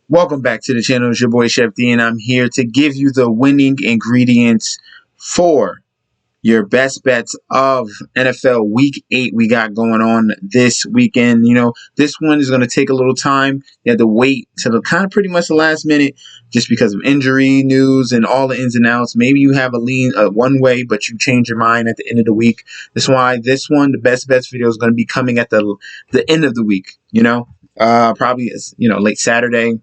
Welcome back to the channel. It's your boy Chef D, and I'm here to give you the winning ingredients for your best bets of NFL Week 8 we got going on this weekend. You know, this one is going to take a little time. You have to wait till the kind of pretty much the last minute just because of injury news and all the ins and outs. Maybe you have a lean one way, but you change your mind at the end of the week. That's why this one, the best bets video, is going to be coming at the end of the week. You know, probably late Saturday.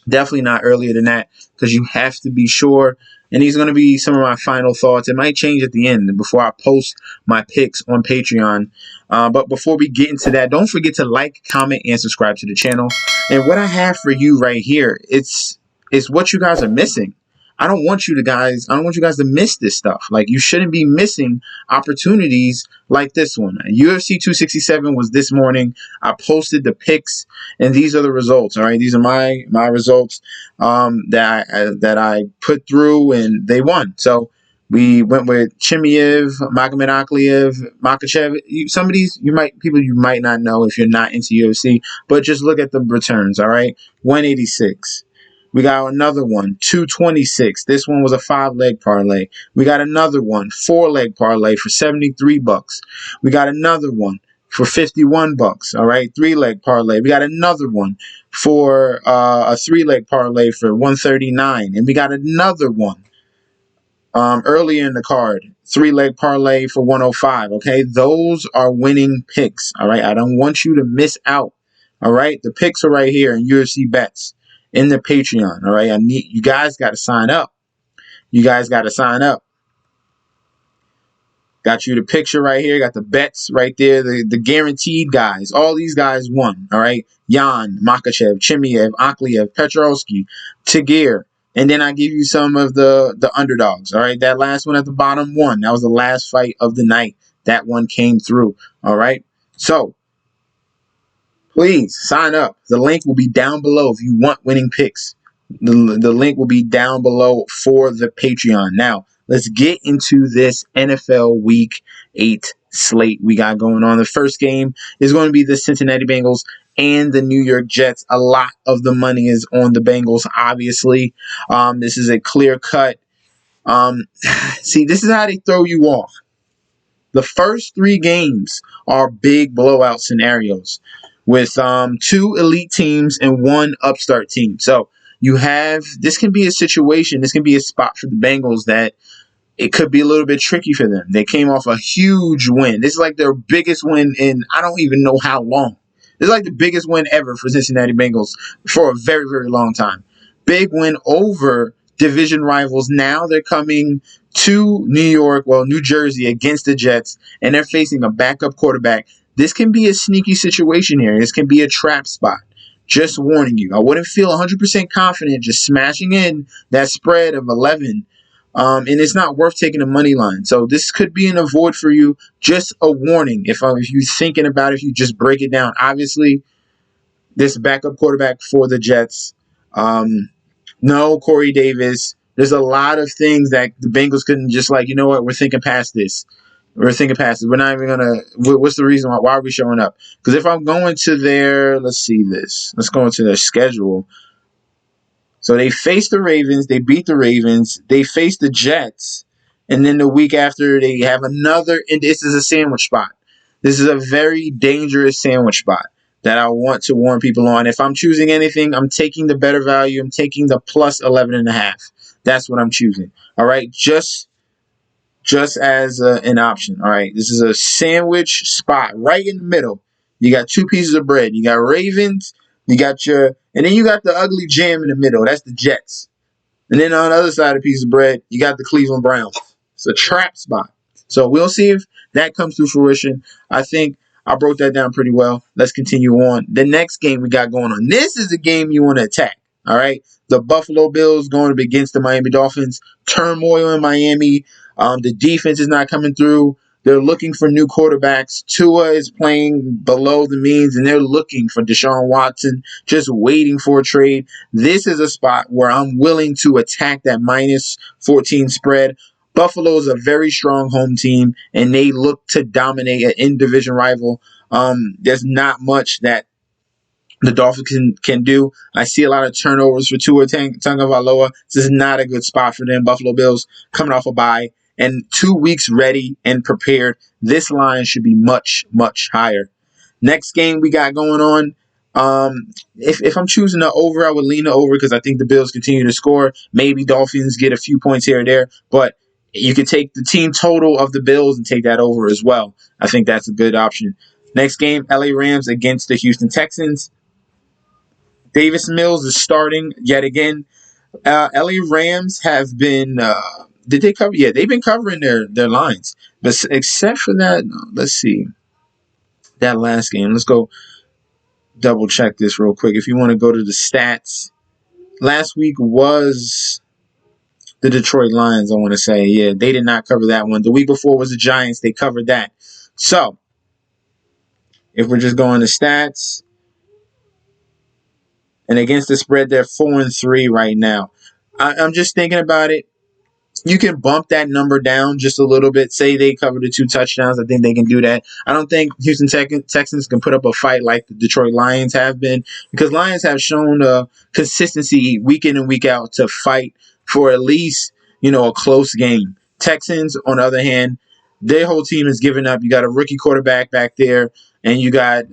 Definitely not earlier than that because you have to be sure. And these are going to be some of my final thoughts. It might change at the end before I post my picks on Patreon. But before we get into that, don't forget to like, comment, and subscribe to the channel. And what I have for you right here, it's what you guys are missing. I don't want you guys to miss this stuff. Like, you shouldn't be missing opportunities like this one. UFC 267 was this morning. I posted the picks, and these are the results. All right, these are my results that I put through, and they won. So we went with Chimaev, Makhachev. Some of these you might not know if you're not into UFC, but just look at the returns. All right, 186. We got another one, 226. This one was a 5-leg parlay. We got another one, 4-leg parlay for $73. We got another one for $51. All right, 3-leg parlay. We got another one for a 3-leg parlay for $139, and we got another one earlier in the card, 3-leg parlay for $105. Okay, those are winning picks. All right, I don't want you to miss out. All right, the picks are right here in UFC bets. In the Patreon, all right? You guys got to sign up. You guys got to sign up. Got you the picture right here. Got the bets right there. The guaranteed guys. All these guys won, all right? Jan, Makhachev, Chimaev, Ankalaev, Petrovsky, Tagir. And then I give you some of the underdogs, all right? That last one at the bottom won. That was the last fight of the night. That one came through, all right? So, please sign up. The link will be down below if you want winning picks. The link will be down below for the Patreon. Now, let's get into this NFL Week 8 slate we got going on. The first game is going to be the Cincinnati Bengals and the New York Jets. A lot of the money is on the Bengals, obviously. This is a clear cut. See, this is how they throw you off. The first 3 games are big blowout scenarios, with 2 elite teams and 1 upstart team. So this can be a situation, this can be a spot for the Bengals that it could be a little bit tricky for them. They came off a huge win. This is like their biggest win in I don't even know how long. This is like the biggest win ever for Cincinnati Bengals for a very, very long time. Big win over division rivals. Now they're coming to New Jersey against the Jets, and they're facing a backup quarterback. This can be a sneaky situation here. This can be a trap spot. Just warning you. I wouldn't feel 100% confident just smashing in that spread of 11. And it's not worth taking a money line. So this could be an avoid for you. Just a warning. If you're thinking about it, if you just break it down. Obviously, this backup quarterback for the Jets. No Corey Davis. There's a lot of things that the Bengals couldn't just like, you know what, we're thinking past this. We're thinking past it. We're not even going to – what's the reason why are we showing up? Because if I'm going to their – let's see this. Let's go into their schedule. So they face the Ravens. They beat the Ravens. They face the Jets. And then the week after, they have another – and this is a sandwich spot. This is a very dangerous sandwich spot that I want to warn people on. If I'm choosing anything, I'm taking the better value. I'm taking the plus 11.5. That's what I'm choosing. All right? Just as an option, all right? This is a sandwich spot right in the middle. You got 2 pieces of bread. You got Ravens, and then you got the ugly jam in the middle. That's the Jets. And then on the other side of the piece of bread, you got the Cleveland Browns. It's a trap spot. So we'll see if that comes to fruition. I think I broke that down pretty well. Let's continue on. The next game we got going on. This is the game you want to attack, all right? The Buffalo Bills going up against the Miami Dolphins. Turmoil in Miami. The defense is not coming through. They're looking for new quarterbacks. Tua is playing below the means, and they're looking for Deshaun Watson, just waiting for a trade. This is a spot where I'm willing to attack that minus 14 spread. Buffalo is a very strong home team, and they look to dominate an in-division rival. There's not much that the Dolphins can do. I see a lot of turnovers for Tua Tagovailoa. This is not a good spot for them. Buffalo Bills coming off a bye and 2 weeks ready and prepared. This line should be much, much higher. Next game we got going on. If I'm choosing the over, I would lean the over because I think the Bills continue to score. Maybe Dolphins get a few points here or there, but you could take the team total of the Bills and take that over as well. I think that's a good option. Next game, LA Rams against the Houston Texans. Davis Mills is starting yet again. LA Rams have been. Did they cover? Yeah, they've been covering their lines, but except for that, let's see that last game. Let's go double check this real quick. If you want to go to the stats, last week was the Detroit Lions. I want to say, yeah, they did not cover that one. The week before was the Giants. They covered that. So if we're just going to stats. And against the spread, they're 4-3 right now. I'm just thinking about it. You can bump that number down just a little bit. Say they cover the 2 touchdowns. I think they can do that. I don't think Houston Texans can put up a fight like the Detroit Lions have been, because Lions have shown consistency week in and week out to fight for at least, a close game. Texans, on the other hand, their whole team is giving up. You got a rookie quarterback back there, and you got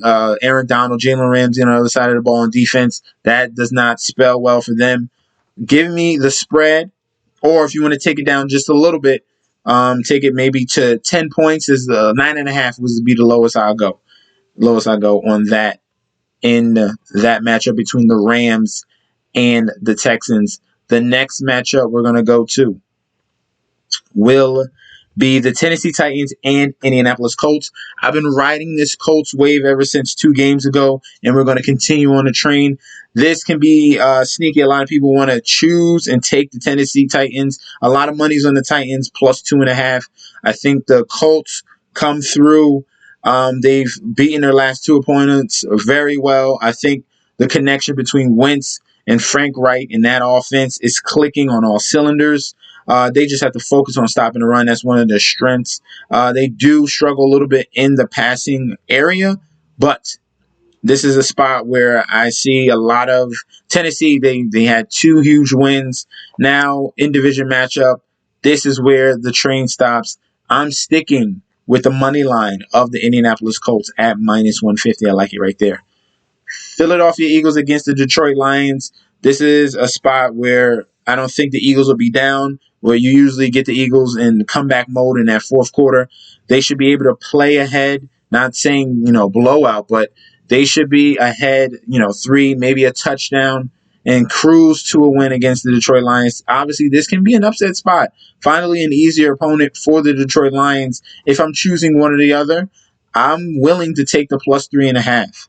Aaron Donald, Jalen Ramsey on the other side of the ball on defense. That does not spell well for them. Give me the spread, or if you want to take it down just a little bit, take it maybe to 10 points. Is the 9.5 was to be the lowest I'll go. Lowest I go on that in that matchup between the Rams and the Texans. The next matchup we're going to go to will be the Tennessee Titans and Indianapolis Colts. I've been riding this Colts wave ever since 2 games ago, and we're going to continue on the train. This can be sneaky. A lot of people want to choose and take the Tennessee Titans. A lot of money's on the Titans, plus 2.5. I think the Colts come through. They've beaten their last 2 opponents very well. I think the connection between Wentz and Frank Wright in that offense is clicking on all cylinders. They just have to focus on stopping the run. That's one of their strengths. They do struggle a little bit in the passing area, but this is a spot where I see a lot of Tennessee. They had 2 huge wins. Now, in division matchup, this is where the train stops. I'm sticking with the money line of the Indianapolis Colts at minus 150. I like it right there. Philadelphia Eagles against the Detroit Lions. This is a spot where I don't think the Eagles will be down, where you usually get the Eagles in comeback mode in that fourth quarter. They should be able to play ahead, not saying, blowout, but they should be ahead, 3, maybe a touchdown, and cruise to a win against the Detroit Lions. Obviously, this can be an upset spot. Finally, an easier opponent for the Detroit Lions. If I'm choosing one or the other, I'm willing to take the plus 3.5.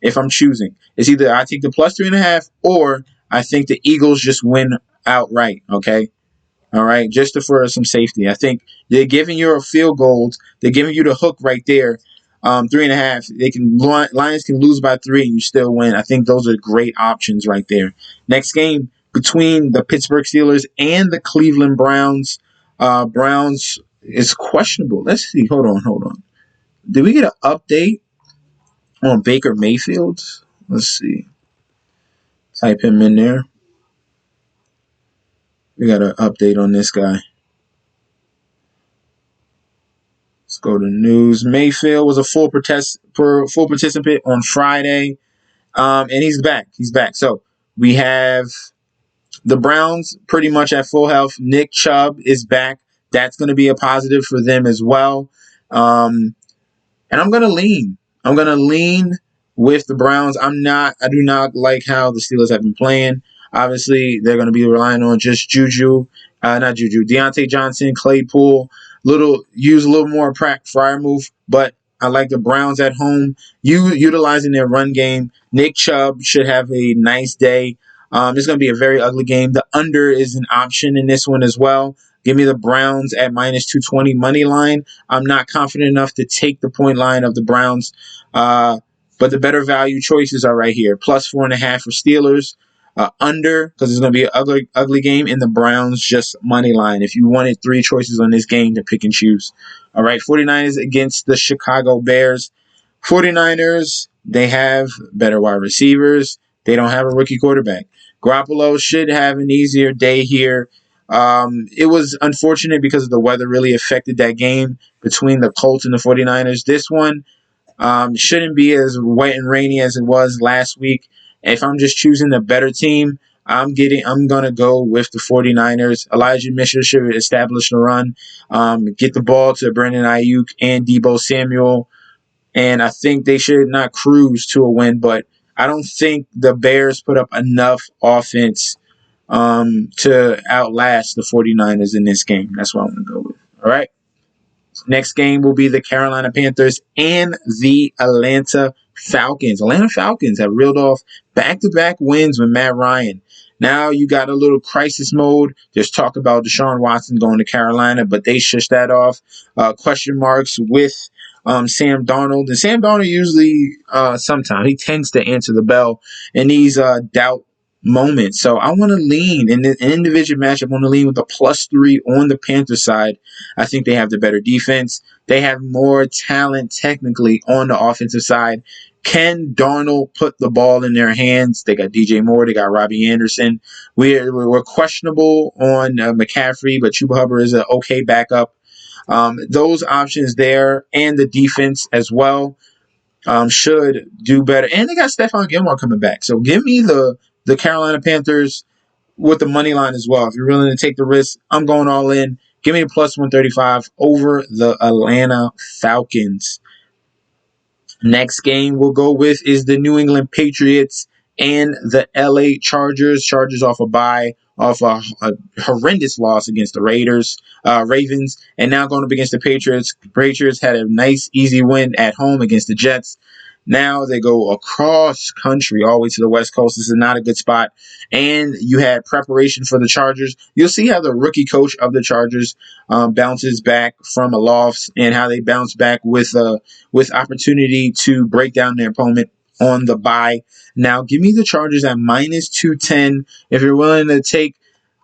If I'm choosing, it's either I take the plus 3.5 or I think the Eagles just win outright. Okay. All right. Just for some safety. I think they're giving you a field goal. They're giving you the hook right there. 3.5. Lions can lose by 3 and you still win. I think those are great options right there. Next game between the Pittsburgh Steelers and the Cleveland Browns. Browns is questionable. Let's see. Hold on. Did we get an update on Baker Mayfield? Let's see. Type him in there. We got an update on this guy. Let's go to news. Mayfield was a full participant on Friday, and he's back. So we have the Browns pretty much at full health. Nick Chubb is back. That's going to be a positive for them as well. And I'm going to lean. With the Browns. I do not like how the Steelers have been playing. Obviously, they're going to be relying on just Deontay Johnson, Claypool, use a little more Fryer move, but I like the Browns at home, utilizing their run game. Nick Chubb should have a nice day. It's going to be a very ugly game. The under is an option in this one as well. Give me the Browns at minus 220 money line. I'm not confident enough to take the point line of the Browns, but the better value choices are right here. Plus 4.5 for Steelers. under, because it's going to be an ugly game, and the Browns just money line. If you wanted three choices on this game to pick and choose. All right, 49ers against the Chicago Bears. 49ers, they have better wide receivers. They don't have a rookie quarterback. Garoppolo should have an easier day here. It was unfortunate because the weather really affected that game between the Colts and the 49ers. This one shouldn't be as wet and rainy as it was last week. If I'm just choosing the better team, I'm gonna go with the 49ers. Elijah Mitchell should establish the run, get the ball to Brandon Ayuk and Debo Samuel, and I think they should not cruise to a win. But I don't think the Bears put up enough offense to outlast the 49ers in this game. That's what I'm gonna go with. All right. Next game will be the Carolina Panthers and the Atlanta Falcons. Atlanta Falcons have reeled off back-to-back wins with Matt Ryan. Now you got a little crisis mode. There's talk about Deshaun Watson going to Carolina, but they shushed that off. Question marks with Sam Darnold. And Sam Darnold usually, sometimes, he tends to answer the bell in these doubt moments. So I want to lean in the individual matchup. I want to lean with the +3 on the Panthers side. I think they have the better defense. They have more talent technically on the offensive side. Can Darnold put the ball in their hands? They got DJ Moore. They got Robbie Anderson. We're questionable on McCaffrey, but Chuba Hubbard is an okay backup. Those options there and the defense as well should do better. And they got Stephon Gilmore coming back. So give me the Carolina Panthers with the money line as well. If you're willing to take the risk, I'm going all in. Give me the +135 over the Atlanta Falcons. Next game we'll go with is the New England Patriots and the LA Chargers. Chargers off a bye, off a horrendous loss against the Ravens, and now going up against the Patriots. Patriots had a nice, easy win at home against the Jets. Now they go across country all the way to the West Coast. This is not a good spot. And you had preparation for the Chargers. You'll see how the rookie coach of the Chargers bounces back from a loss and how they bounce back with opportunity to break down their opponent on the bye. Now, give me the Chargers at -210. If you're willing to take,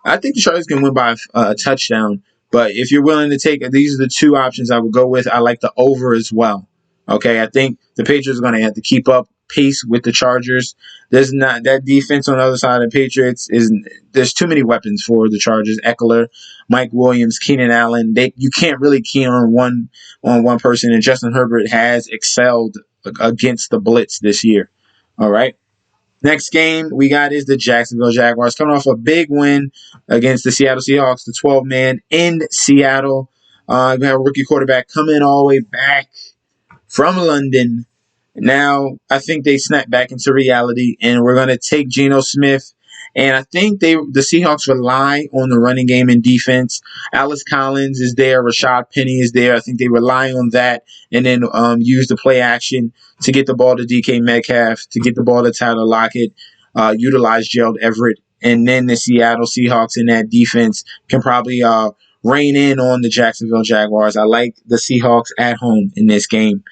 I think the Chargers can win by a touchdown. But if you're willing to take, these are the two options I would go with. I like the over as well. Okay, I think the Patriots are going to have to keep up pace with the Chargers. There's not that defense on the other side of the Patriots there's too many weapons for the Chargers. Eckler, Mike Williams, Keenan Allen. You can't really key on one person, and Justin Herbert has excelled against the blitz this year. All right. Next game we got is the Jacksonville Jaguars coming off a big win against the Seattle Seahawks, the 12-man in Seattle. We have a rookie quarterback coming all the way back from London. Now, I think they snap back into reality, and we're going to take Geno Smith. And I think the Seahawks rely on the running game and defense. Alice Collins is there. Rashad Penny is there. I think they rely on that and then use the play action to get the ball to DK Metcalf, to get the ball to Tyler Lockett, utilize Gerald Everett. And then the Seattle Seahawks in that defense can probably rein in on the Jacksonville Jaguars. I like the Seahawks at home in this game.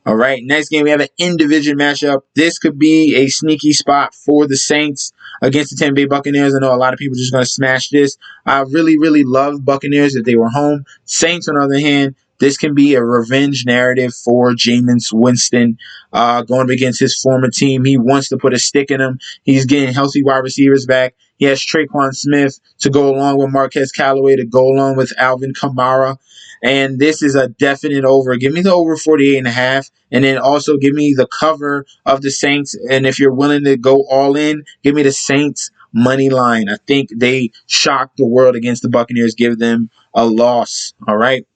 All right, next game we have an in-division matchup. This could be a sneaky spot for the Saints against the Tampa Bay Buccaneers. I know a lot of people are just going to smash this. I really, really love Buccaneers if they were home. Saints, on the other hand, this can be a revenge narrative for Jameis Winston going up against his former team. He wants to put a stick in him. He's getting healthy wide receivers back. He has Traquan Smith to go along with Marquez Callaway, to go along with Alvin Kamara. And this is a definite over. Give me the over 48.5. And then also give me the cover of the Saints. And if you're willing to go all in, give me the Saints money line. I think they shocked the world against the Buccaneers, give them a loss. All right.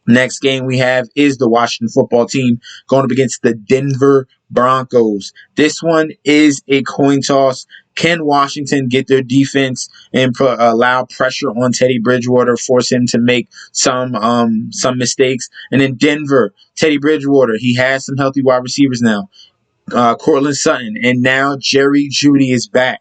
Next game we have is the Washington football team going up against the Denver Broncos. This one is a coin toss. Can Washington get their defense and allow pressure on Teddy Bridgewater, force him to make some mistakes? And then Denver, Teddy Bridgewater, he has some healthy wide receivers now. Cortland Sutton, and now Jerry Jeudy is back.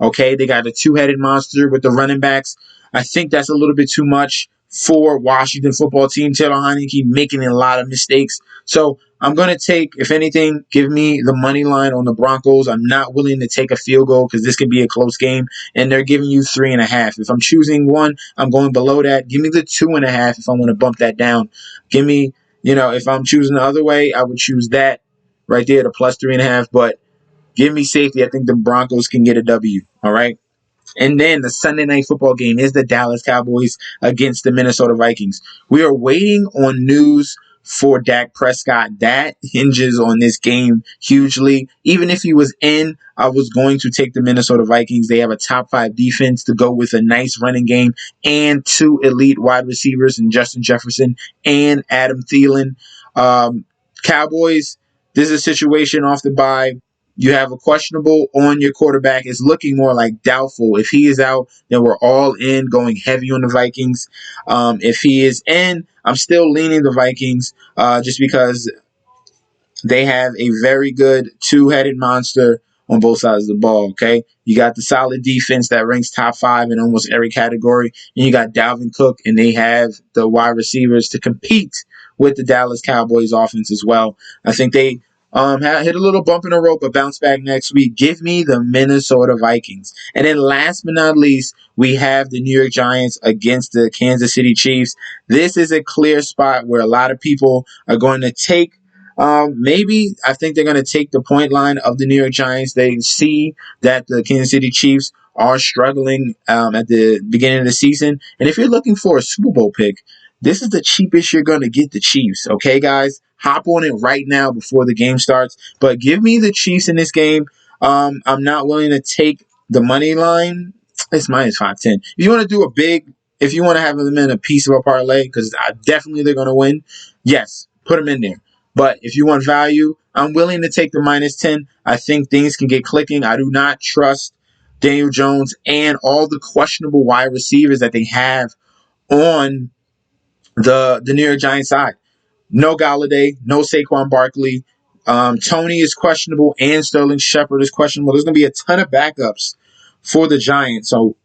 Okay, they got a two-headed monster with the running backs. I think that's a little bit too much for Washington football team. Taylor Heineke making a lot of mistakes. So I'm going to take, if anything, give me the money line on the Broncos. I'm not willing to take a field goal because this could be a close game, and they're giving you 3.5. If I'm choosing one, I'm going below that. Give me the 2.5 if I want to bump that down. Give me, if I'm choosing the other way, I would choose that right there, the plus 3.5. But give me safety. I think the Broncos can get a W. All right. And then the Sunday night football game is the Dallas Cowboys against the Minnesota Vikings. We are waiting on news for Dak Prescott. That hinges on this game hugely. Even if he was in, I was going to take the Minnesota Vikings. They have a top 5 defense to go with a nice running game and 2 elite wide receivers in Justin Jefferson and Adam Thielen. Cowboys, this is a situation off the bye. You have a questionable on your quarterback. It's looking more like doubtful. If he is out, then we're all in, going heavy on the Vikings. If he is in, I'm still leaning the Vikings just because they have a very good two-headed monster on both sides of the ball, okay? You got the solid defense that ranks top 5 in almost every category, and you got Dalvin Cook, and they have the wide receivers to compete with the Dallas Cowboys offense as well. I think they hit a little bump in the road, but bounce back next week. Give me the Minnesota Vikings. And then last but not least, we have the New York Giants against the Kansas City Chiefs. This is a clear spot where a lot of people are going to take maybe I think they're going to take the point line of the New York Giants. They see that the Kansas City Chiefs are struggling at the beginning of the season. And if you're looking for a Super Bowl pick, this is the cheapest you're going to get the Chiefs. Okay, guys? Hop on it right now before the game starts. But give me the Chiefs in this game. I'm not willing to take the money line. It's minus 510. If you want to do if you want to have them in a piece of a parlay, because definitely they're going to win, yes, put them in there. But if you want value, I'm willing to take the minus 10. I think things can get clicking. I do not trust Daniel Jones and all the questionable wide receivers that they have on the New York Giants side. No Galladay, no Saquon Barkley. Tony is questionable and Sterling Shepard is questionable. There's going to be a ton of backups for the Giants. So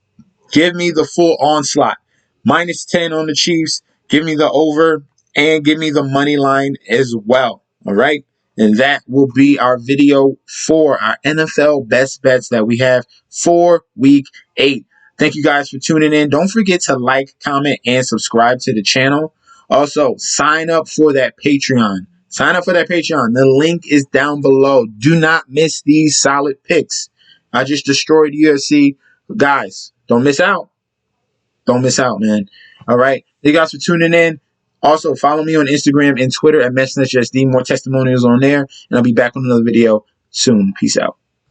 give me the full onslaught. Minus 10 on the Chiefs. Give me the over and give me the money line as well. All right. And that will be our video for our NFL best bets that we have for week 8. Thank you guys for tuning in. Don't forget to like, comment, and subscribe to the channel. Also, sign up for that Patreon. Sign up for that Patreon. The link is down below. Do not miss these solid picks. I just destroyed UFC. Guys, don't miss out. Don't miss out, man. All right. Thank you guys for tuning in. Also, follow me on Instagram and Twitter at MessNetJSD. More testimonials on there. And I'll be back on another video soon. Peace out.